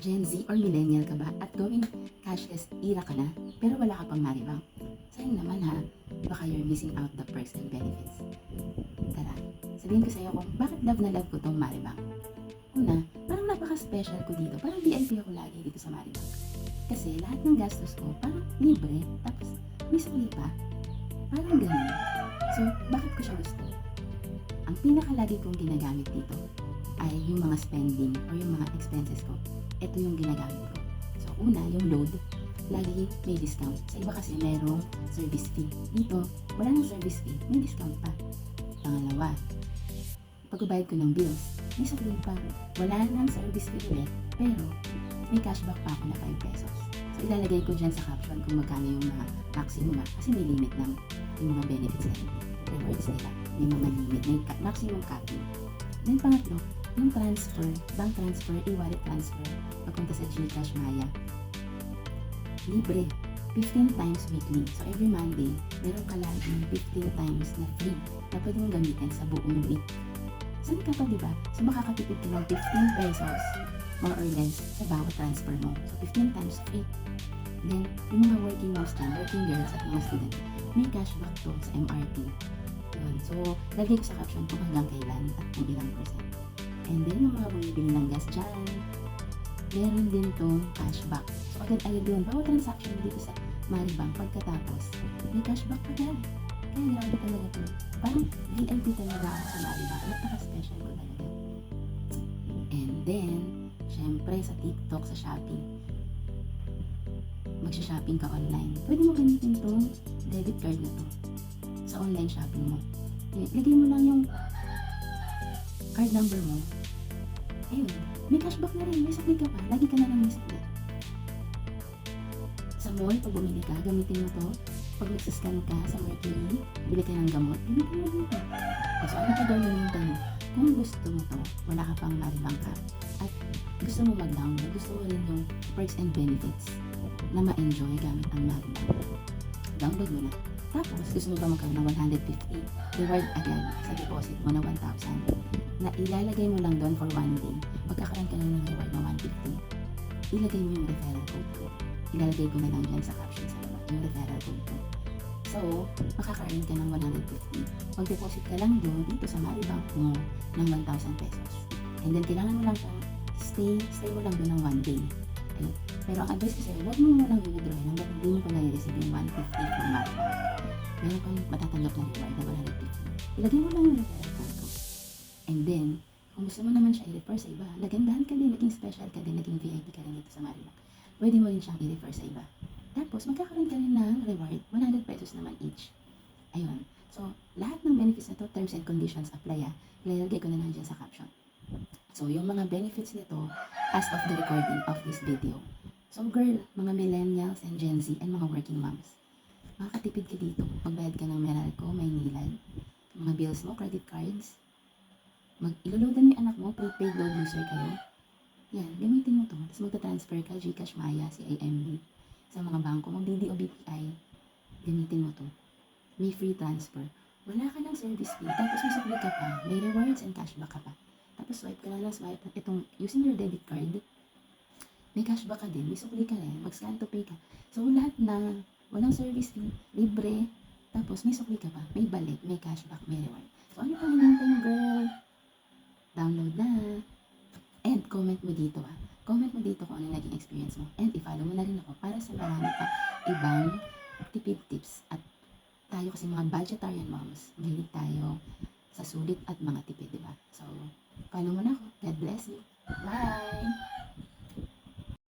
Gen Z or millennial ka ba at going cashless era ka na pero wala ka pang Maribank? Sayang naman ha, baka you're missing out the perks and benefits. Tara, sabihin ko sa iyo kung bakit love na love ko tong Maribank. Una, parang napaka-special ko dito. Parang VIP ako lagi dito sa Maribank. Kasi lahat ng gastos ko parang libre, tapos may sukli pa. Parang ganun. So, bakit ko siya gusto? Ang pinakalagi kong ginagamit dito ay yung mga spending or yung mga expenses ko. Ito yung ginagamit ko. So, una, yung load, lagi may discount. Sa iba kasi merong service fee. Dito, wala nang service fee, may discount pa. Pangalawa, pagbabayad ko ng bills, may sabihin pa, wala nang service fee ulit, pero may cashback pa ako na 5 pesos. So, ilalagay ko dyan sa caption kung magkano yung mga maximum kasi may limit ng yung mga benefits na rewards nila. May mga limit, may maximum capping. Then, pangatlo, yung transfer, bank transfer, e-wallet transfer, papunta sa GCash Maya. Libre. 15 times weekly. So, every Monday, meron ka lagi 15 times na free na pwede mong gamitin sa buong week. Saan ka pa, diba? So, makakatipid ka ng 15 pesos more or less sa bawat transfer mo. So, 15 times free. Then, yung mga working moms dyan, working girls at mga student, may cashback to sa MRT. Yun. So, lagay ko sa caption kung hanggang kailan at kung ilang percent. And then, yung mga bumibili ng gas dyan, meron din tong cashback. So, agad-agad yun. Bawat transaction dito sa Maribank, pagkatapos, may cashback agad. Kaya grabe talaga to. Parang VIP talaga ako sa Maribank. Napaka-special ko talaga. And then, syempre sa TikTok, sa Shopee, magsha-shopping ka online. Pwede mo gamitin tong debit card na to sa online shopping mo. Lagay mo lang yung card number mo. Ayun, may cashback na rin, may sakli ka pa, lagi ka na lang may sakli. Sa mall, pag bumili ka, gamitin mo to. Pag nagsascan ka sa Mercury, bili ka ng gamot, gamitin mo dito. So, ano pa gawin yung tanong? Kung gusto mo to, wala ka pang Maribank ka, at gusto mo mag-download, gusto mo rin yung perks and benefits na ma-enjoy gamit ang Maribank. Download mo na. Tapos, gusto mo ba magkaroon ng 150 reward agad sa deposit mo na 1,000 na ilalagay mo lang doon for one day. Magkakaroon ka ng reward na 150. Ilagay mo yung referral code ko. Ilalagay ko na lang dyan sa caption sa baba, yung referral code ko. So, makakaroon ka ng 150. Mag-deposit ka lang doon dito sa Maribank mo ng 1,000 pesos. And then, kailangan mo lang stay mo lang doon ng one day. Ayun. Pero ang advice ko sa'yo, huwag mo munang withdraw hanggang hindi mo pa nare-receive yung 150 from Maribank. Meron kang matatanggap na reward na 150. Ilagay mo lang yung referral code ko. And then, kung gusto mo naman siya i-refer sa iba, nagandahan ka din, naging special ka din, naging VIP ka rin dito sa Maribank. Pwede mo rin siyang i-refer sa iba. Tapos, magkakaroon ka rin ng reward, 100 pesos naman each. Ayun. So, lahat ng benefits na to, terms and conditions apply ah. Ilalagay ko na lang dyan sa caption. So, yung mga benefits nito as of the recording of this video. So, girl, mga millennials and Gen Z and mga working moms, makakatipid ka dito. Magbayad ka ng Meralco, Maynilad, mga bills mo, credit cards. Iloloadan mo yung anak mo, prepaid load user kayo. Yan, gamitin mo to. Tapos magta-transfer ka, GCash Maya, CIMB, sa mga bangko mo, BDO, BPI. Gamitin mo to. May free transfer. Wala ka ng service fee. Tapos may sukli ka pa. May rewards and cashback ka pa. Tapos swipe ka lang swipe. Itong, using your debit card, may cashback ka din. May sukli ka rin. Mag-scan to pay ka. So lahat na walang service fee, libre. Tapos may sukli ka pa. May balik, may cashback, may reward. So ano pa hinintay mo, girl? Download na. And comment mo dito ah. Comment mo dito kung ano naging experience mo. And i-follow mo na rin ako para sa marami pa ibang tipid tips. At tayo kasi mga budgetarian moms, mahilig tayo sa sulit at mga tipid, diba? So, follow mo na ako. God bless you. Bye!